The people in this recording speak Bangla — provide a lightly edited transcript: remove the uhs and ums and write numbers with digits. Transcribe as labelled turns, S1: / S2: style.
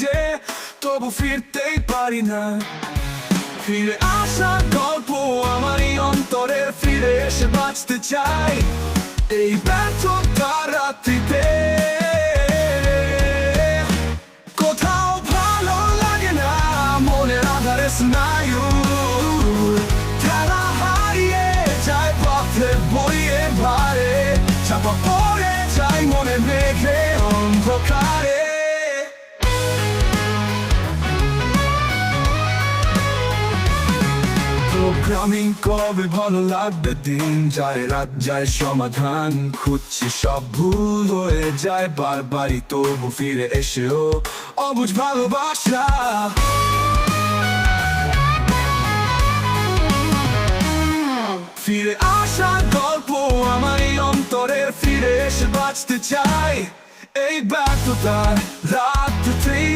S1: যে তবু ফিরতেই পারি না। ফিরে আসার গল্প আমারই অন্তরে, ফিরে এসে বাঁচতে চাই এই ব্যর্থতার রাত্রিতে। কোথাও ভালো লাগে না, মনের আধারে স্নায়ু খেলা হারিয়ে যায়, পথে বইয়ে ভারে চাপা পড়ে যায় মনে মেঘে অন্ধকারে। প্রোগ্রামিং কবে ভালো লাগবে, দিন যায় রাত যায় সমাধান খুঁজছি, সব ভুল হয়ে যায় বারবারই, তবু ফিরে এসেও অবুঝ ভালোবাসা। ফিরে আসার গল্প আমারই অন্তরে, ফিরে এসে বাঁচতে চাই এই ব্যর্থতার রাত্রি।